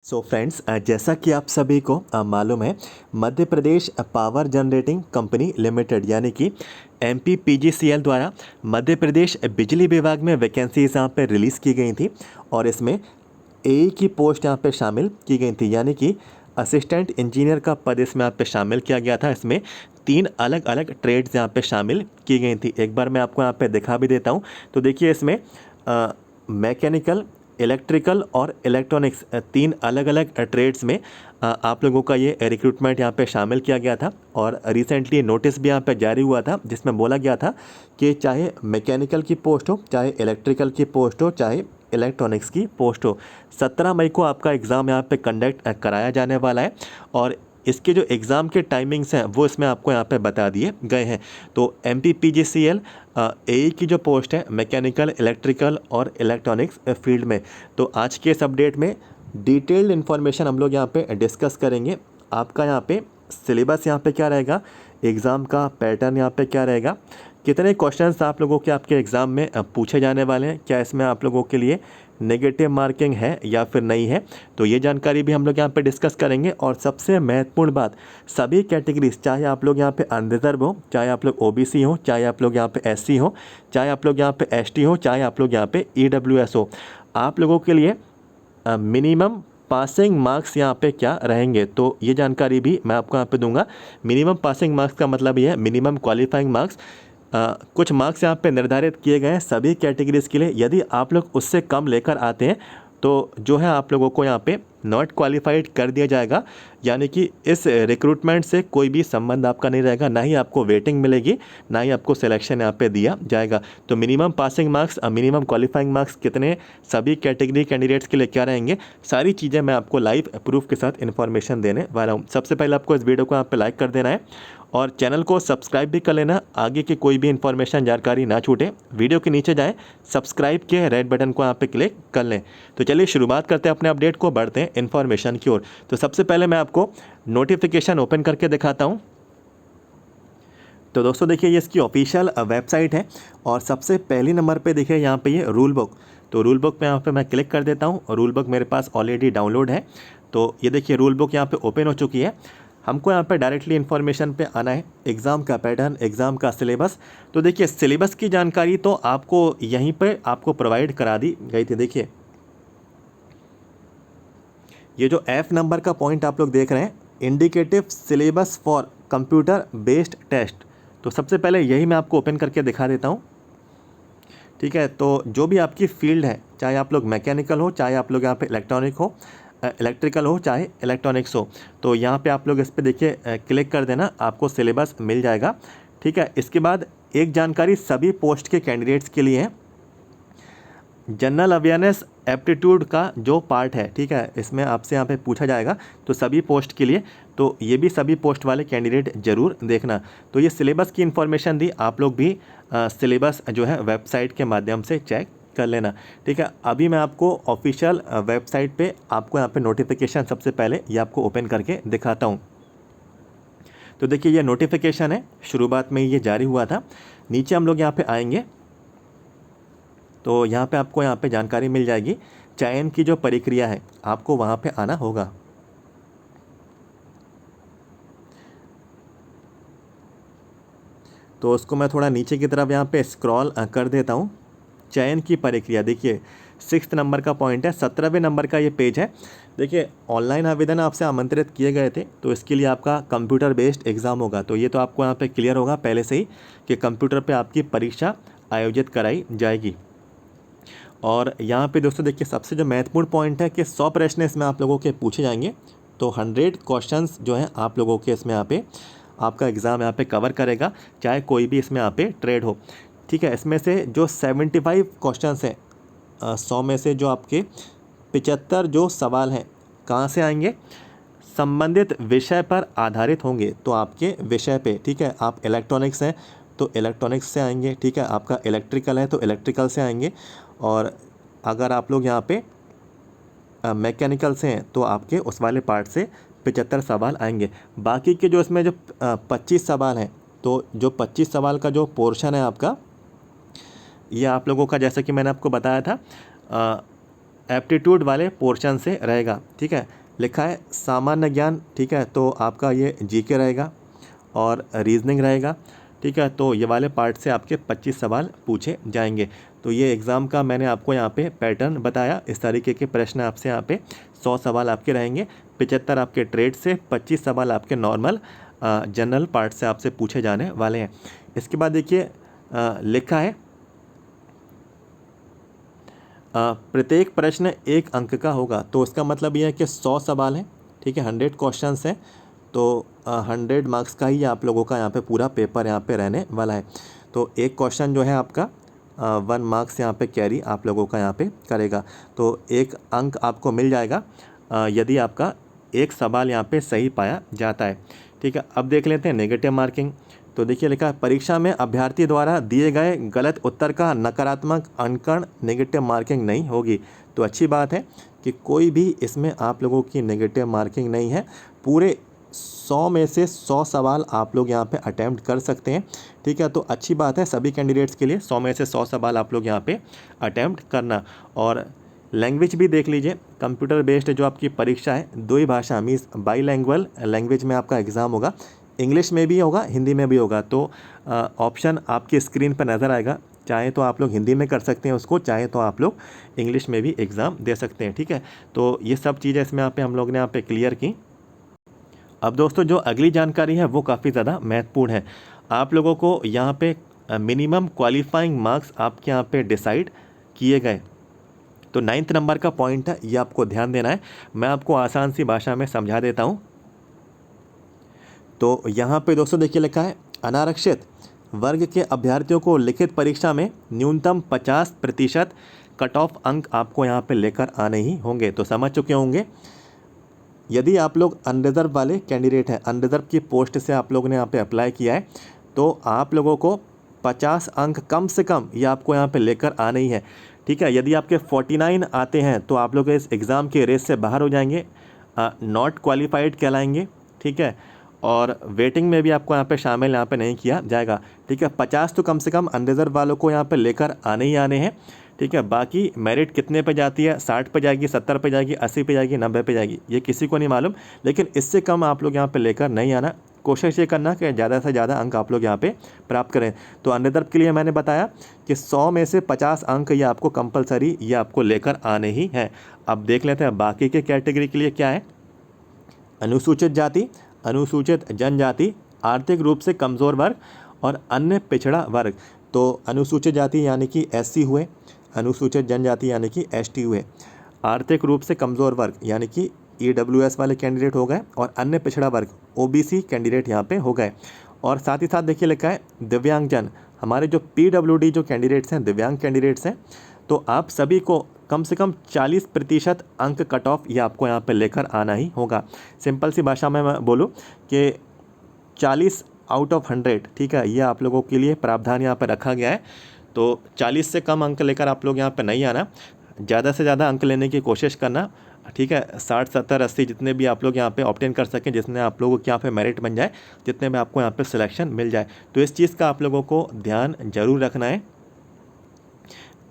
So friends, जैसा कि आप सभी को मालूम है, Madhya Pradesh power generating company limited यानी कि MPPGCL द्वारा मध्य प्रदेश बिजली विभाग में वैकेंसीज यहाँ पे रिलीज़ की गई थी और इसमें AE की पोस्ट यहाँ पे शामिल की गई थी यानी कि असिस्टेंट इंजीनियर का पद इसमें यहाँ पे शामिल किया गया था। इसमें 3 अलग अलग ट्रेड्स यहाँ पे शामिल की गई थी। एक बार मैं आपको यहाँ पे दिखा भी देता हूँ। तो देखिए इसमें मैकेनिकल, इलेक्ट्रिकल और इलेक्ट्रॉनिक्स 3 अलग अलग ट्रेड्स में आप लोगों का ये रिक्रूटमेंट यहाँ पे शामिल किया गया था और रिसेंटली नोटिस भी यहाँ पे जारी हुआ था जिसमें बोला गया था कि चाहे मैकेनिकल की पोस्ट हो, चाहे इलेक्ट्रिकल की पोस्ट हो, चाहे इलेक्ट्रॉनिक्स की पोस्ट हो, 17 मई को आपका एग्ज़ाम यहाँ पे कंडक्ट कराया जाने वाला है और इसके जो एग्ज़ाम के टाइमिंग्स हैं वो इसमें आपको यहाँ पे बता दिए गए हैं। तो MPPGCL AE की जो पोस्ट है मैकेनिकल, इलेक्ट्रिकल और इलेक्ट्रॉनिक्स फील्ड में, तो आज के इस अपडेट में डिटेल्ड इन्फॉर्मेशन हम लोग यहाँ पे डिस्कस करेंगे। आपका यहाँ पे सिलेबस यहाँ पे क्या रहेगा, एग्ज़ाम का पैटर्न यहाँ पे क्या रहेगा, कितने क्वेश्चंस आप लोगों के आपके एग्ज़ाम में पूछे जाने वाले हैं, क्या इसमें आप लोगों के लिए नेगेटिव मार्किंग है या फिर नहीं है, तो ये जानकारी भी हम लोग यहाँ पे डिस्कस करेंगे। और सबसे महत्वपूर्ण बात, सभी कैटेगरीज, चाहे आप लोग यहाँ पे अनरिजर्व हो, चाहे आप लोग OBC हो, चाहे आप लोग यहाँ पे SC हो, चाहे आप लोग यहाँ पे ST हो, चाहे आप लोग यहाँ पे EWS हो, आप लोगों के लिए मिनिमम पासिंग मार्क्स यहाँ पे क्या रहेंगे, तो ये जानकारी भी मैं आपको यहाँ पे दूंगा। मिनिमम पासिंग मार्क्स का मतलब ये है मिनिमम क्वालिफाइंग मार्क्स। कुछ मार्क्स यहाँ पे निर्धारित किए गए हैं सभी कैटेगरीज के लिए। यदि आप लोग उससे कम लेकर आते हैं तो जो है आप लोगों को यहाँ पे नॉट क्वालिफाइड कर दिया जाएगा, यानी कि इस रिक्रूटमेंट से कोई भी संबंध आपका नहीं रहेगा, ना ही आपको वेटिंग मिलेगी, ना ही आपको सिलेक्शन यहाँ पे दिया जाएगा। तो minimum passing marks, minimum qualifying marks कितने सभी कैटेगरी कैंडिडेट्स के लिए क्या रहेंगे, सारी चीज़ें मैं आपको लाइव प्रूफ के साथ इन्फॉर्मेशन देने वाला हूँ। सबसे पहले आपको इस वीडियो को यहाँ पे लाइक कर देना है और चैनल को सब्सक्राइब भी कर लेना, आगे की कोई भी इन्फॉर्मेशन जानकारी ना छूटे। वीडियो के नीचे जाएं, सब्सक्राइब के रेड बटन को यहाँ पे क्लिक कर लें। तो चलिए शुरुआत करते हैं अपने अपडेट को, बढ़ते हैं इन्फॉर्मेशन की ओर। तो सबसे पहले मैं आपको नोटिफिकेशन ओपन करके दिखाता हूँ। तो दोस्तों देखिए, ये इसकी ऑफिशियल वेबसाइट है और सबसे पहली नंबर पे देखिए यहाँ पे ये रूल बुक। तो रूल बुक पे यहाँ पे मैं क्लिक कर देता हूँ और रूल बुक मेरे पास ऑलरेडी डाउनलोड है। तो ये देखिए रूल बुक यहाँ पे ओपन हो चुकी है। हमको यहाँ पे डायरेक्टली इन्फॉर्मेशन पे आना है, एग्ज़ाम का पैटर्न, एग्ज़ाम का सिलेबस। तो देखिए सिलेबस की जानकारी तो आपको यहीं पे आपको प्रोवाइड करा दी गई थी। देखिए ये जो F नंबर का पॉइंट आप लोग देख रहे हैं, indicative syllabus for computer based test, तो सबसे पहले यही मैं आपको ओपन करके दिखा देता हूँ। ठीक है, तो जो भी आपकी फील्ड है, चाहे आप लोग मैकेनिकल हो, चाहे आप लोग यहाँ पे इलेक्ट्रॉनिक हो, इलेक्ट्रिकल हो, चाहे इलेक्ट्रॉनिक्स हो, तो यहाँ पे आप लोग इस पर देखिए क्लिक कर देना, आपको सिलेबस मिल जाएगा। ठीक है, इसके बाद एक जानकारी सभी पोस्ट के कैंडिडेट्स के लिए है, जनरल अवेयरनेस एप्टीट्यूड का जो पार्ट है, ठीक है, इसमें आपसे यहाँ पे पूछा जाएगा, तो सभी पोस्ट के लिए, तो ये भी सभी पोस्ट वाले कैंडिडेट ज़रूर देखना। तो ये सिलेबस की इन्फॉर्मेशन दी, आप लोग भी सिलेबस जो है वेबसाइट के माध्यम से चेक कर लेना। ठीक है, अभी मैं आपको ऑफिशियल वेबसाइट पे आपको यहाँ पे नोटिफिकेशन सबसे पहले ये आपको ओपन करके दिखाता हूँ। तो देखिए ये नोटिफिकेशन है, शुरुआत में ये जारी हुआ था। नीचे हम लोग यहाँ पे आएंगे तो यहाँ पे आपको यहाँ पे जानकारी मिल जाएगी, चयन की जो प्रक्रिया है आपको वहाँ पे आना होगा। तो उसको मैं थोड़ा नीचे की तरफ यहाँ पे स्क्रॉल कर देता हूँ। चयन की प्रक्रिया देखिए 6 नंबर का पॉइंट है, 17वें नंबर का ये पेज है। देखिए ऑनलाइन आवेदन आपसे आमंत्रित किए गए थे, तो इसके लिए आपका कंप्यूटर बेस्ड एग्ज़ाम होगा। तो ये तो आपको यहाँ पे क्लियर होगा पहले से ही कि कंप्यूटर पे आपकी परीक्षा आयोजित कराई जाएगी। और यहाँ पे दोस्तों देखिए सबसे जो महत्वपूर्ण पॉइंट है कि 100 प्रश्न इसमें आप लोगों के पूछे जाएंगे। तो 100 क्वेश्चंस जो हैं आप लोगों के इसमें यहाँ पे आपका एग्ज़ाम यहाँ पे कवर करेगा, चाहे कोई भी इसमें यहाँ पे ट्रेड हो। ठीक है, इसमें से जो 75 क्वेश्चंस हैं 100 में से जो आपके 75 जो सवाल हैं कहाँ से आएंगे, संबंधित विषय पर आधारित होंगे। तो आपके विषय पे, ठीक है, आप इलेक्ट्रॉनिक्स हैं तो इलेक्ट्रॉनिक्स से आएंगे, ठीक है, आपका इलेक्ट्रिकल है तो इलेक्ट्रिकल से आएंगे, और अगर आप लोग यहाँ पे मैकेनिकल से हैं तो आपके उस वाले पार्ट से 75 सवाल आएंगे। बाकी के जो इसमें जो 25 सवाल हैं, तो जो 25 सवाल का जो पोर्शन है आपका, ये आप लोगों का, जैसा कि मैंने आपको बताया था, एप्टीट्यूड वाले पोर्शन से रहेगा। ठीक है, लिखा है सामान्य ज्ञान। ठीक है, तो आपका ये जीके रहेगा और रीजनिंग रहेगा। ठीक है, तो ये वाले पार्ट से आपके 25 सवाल पूछे जाएंगे। तो ये एग्ज़ाम का मैंने आपको यहाँ पे पैटर्न बताया। इस तरीके के प्रश्न आपसे यहाँ पे 100 सवाल आपके रहेंगे, 75 आपके ट्रेड से, 25 सवाल आपके नॉर्मल जनरल पार्ट से आपसे पूछे जाने वाले हैं। इसके बाद देखिए लिखा है प्रत्येक प्रश्न 1 अंक का होगा। तो इसका मतलब ये है कि 100 सवाल हैं। ठीक है, 100 क्वेश्चंस हैं, तो 100 मार्क्स का ही आप लोगों का यहाँ पे पूरा पेपर यहाँ पे रहने वाला है। तो एक क्वेश्चन जो है आपका 1 मार्क्स यहाँ पे कैरी आप लोगों का यहाँ पे करेगा। तो 1 अंक आपको मिल जाएगा यदि आपका एक सवाल यहाँ पे सही पाया जाता है। ठीक है, अब देख लेते हैं नेगेटिव मार्किंग। तो देखिए लिखा है परीक्षा में अभ्यर्थी द्वारा दिए गए गलत उत्तर का नकारात्मक अंकन नेगेटिव मार्किंग नहीं होगी। तो अच्छी बात है कि कोई भी इसमें आप लोगों की नेगेटिव मार्किंग नहीं है। पूरे 100 में से 100 सवाल आप लोग यहाँ पे अटैम्प्ट कर सकते हैं। ठीक है, तो अच्छी बात है सभी कैंडिडेट्स के लिए 100 में से 100 सवाल आप लोग यहाँ पे अटैम्प्ट करना। और लैंग्वेज भी देख लीजिए, कंप्यूटर बेस्ड जो आपकी परीक्षा है 2 ही भाषा मीन्स बाईलैंग्वेज लैंग्वेज में आपका एग्ज़ाम होगा। इंग्लिश में भी होगा, हिंदी में भी होगा। तो ऑप्शन आपकी स्क्रीन पर नज़र आएगा, चाहे तो आप लोग हिंदी में कर सकते हैं उसको, चाहे तो आप लोग इंग्लिश में भी एग्ज़ाम दे सकते हैं। ठीक है, तो ये सब चीज़ें इसमें यहाँ पे हम लोग ने यहाँ पे क्लियर की। अब दोस्तों जो अगली जानकारी है वो काफ़ी ज़्यादा महत्वपूर्ण है। आप लोगों को यहाँ पे मिनिमम क्वालिफाइंग मार्क्स आपके यहाँ पे डिसाइड किए गए। तो 9th नंबर का पॉइंट है, ये आपको ध्यान देना है। मैं आपको आसान सी भाषा में समझा देता हूँ। तो यहाँ पे दोस्तों देखिए लिखा है अनारक्षित वर्ग के अभ्यर्थियों को लिखित परीक्षा में न्यूनतम 50% कट ऑफ अंक आपको यहाँ पे लेकर आने ही होंगे। तो समझ चुके होंगे यदि आप लोग अनरिजर्व वाले कैंडिडेट हैं, अनरिजर्व की पोस्ट से आप लोगों ने यहाँ पे अप्लाई किया है, तो आप लोगों को 50 अंक कम से कम ये आपको यहाँ पे लेकर आने ही है। ठीक है, यदि आपके 49 आते हैं तो आप लोग इस एग्ज़ाम के रेस से बाहर हो जाएंगे, नॉट क्वालिफाइड कहलाएंगे। ठीक है, और वेटिंग में भी आपको यहाँ पे शामिल यहाँ पे नहीं किया जाएगा। ठीक है, 50 तो कम से कम अनरिजर्व वालों को यहाँ पे लेकर आने ही आने हैं। ठीक है, बाकी मेरिट कितने पे जाती है, 60 पे जाएगी, 70 पे जाएगी, 80 पे जाएगी, 90 पे जाएगी, ये किसी को नहीं मालूम। लेकिन इससे कम आप लोग यहाँ पे लेकर नहीं आना, कोशिश ये करना कि ज़्यादा से ज़्यादा अंक आप लोग यहाँ पे प्राप्त करें। तो अनरिजर्व के लिए मैंने बताया कि 100 में से 50 अंक ये आपको कंपलसरी ये आपको लेकर आने ही हैं। अब देख लेते हैं बाकी के कैटेगरी के लिए क्या है। अनुसूचित जाति, अनुसूचित जनजाति, आर्थिक रूप से कमज़ोर वर्ग और अन्य पिछड़ा वर्ग। तो अनुसूचित जाति यानी कि SC हुए, अनुसूचित जनजाति यानी कि ST हुए, आर्थिक रूप से कमज़ोर वर्ग यानी कि EWS वाले कैंडिडेट हो गए, और अन्य पिछड़ा वर्ग OBC कैंडिडेट यहाँ पे हो गए। और साथ ही साथ देखिए लिखा है दिव्यांगजन, हमारे जो PWD जो कैंडिडेट्स हैं, दिव्यांग कैंडिडेट्स हैं, तो आप सभी को कम से कम 40% अंक कट ऑफ ये आपको यहाँ पे लेकर आना ही होगा। सिंपल सी भाषा में मैं बोलूँ कि 40 आउट ऑफ 100। ठीक है, ये आप लोगों के लिए प्रावधान यहाँ पे रखा गया है। तो 40 से कम अंक लेकर आप लोग यहाँ पे नहीं आना, ज़्यादा से ज़्यादा अंक लेने की कोशिश करना। ठीक है, 60, 70, 80 जितने भी आप लोग यहाँ पे ऑब्टेन कर सकें, जितने आप लोगों के यहाँ पे मेरिट बन जाए, जितने में आपको यहाँ पे सिलेक्शन मिल जाए। तो इस चीज़ का आप लोगों को ध्यान जरूर रखना है।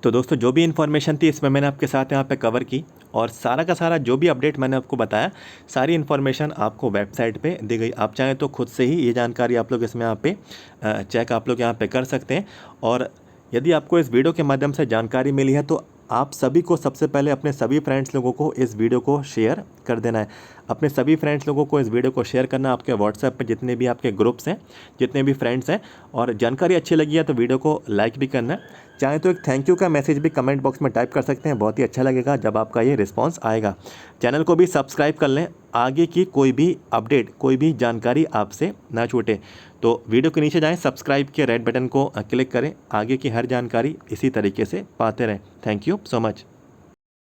तो दोस्तों जो भी इन्फॉर्मेशन थी इसमें मैंने आपके साथ यहाँ पे कवर की, और सारा का सारा जो भी अपडेट मैंने आपको बताया, सारी इन्फॉर्मेशन आपको वेबसाइट पे दी गई। आप चाहें तो खुद से ही ये जानकारी आप लोग इसमें यहाँ पे चेक आप लोग यहाँ पे कर सकते हैं। और यदि आपको इस वीडियो के माध्यम से जानकारी मिली है तो आप सभी को सबसे पहले अपने सभी फ्रेंड्स लोगों को इस वीडियो को शेयर कर देना है। अपने सभी फ्रेंड्स लोगों को इस वीडियो को शेयर करना, आपके व्हाट्सएप पे जितने भी आपके ग्रुप्स हैं, जितने भी फ्रेंड्स हैं। और जानकारी अच्छी लगी है तो वीडियो को लाइक भी करना है। चाहे तो एक थैंक यू का मैसेज भी कमेंट बॉक्स में टाइप कर सकते हैं, बहुत ही अच्छा लगेगा जब आपका ये रिस्पॉन्स आएगा। चैनल को भी सब्सक्राइब कर लें, आगे की कोई भी अपडेट, कोई भी जानकारी आपसे ना छूटे। तो वीडियो के नीचे जाएं, सब्सक्राइब के रेड बटन को क्लिक करें, आगे की हर जानकारी इसी तरीके से पाते रहें। Thank you so much.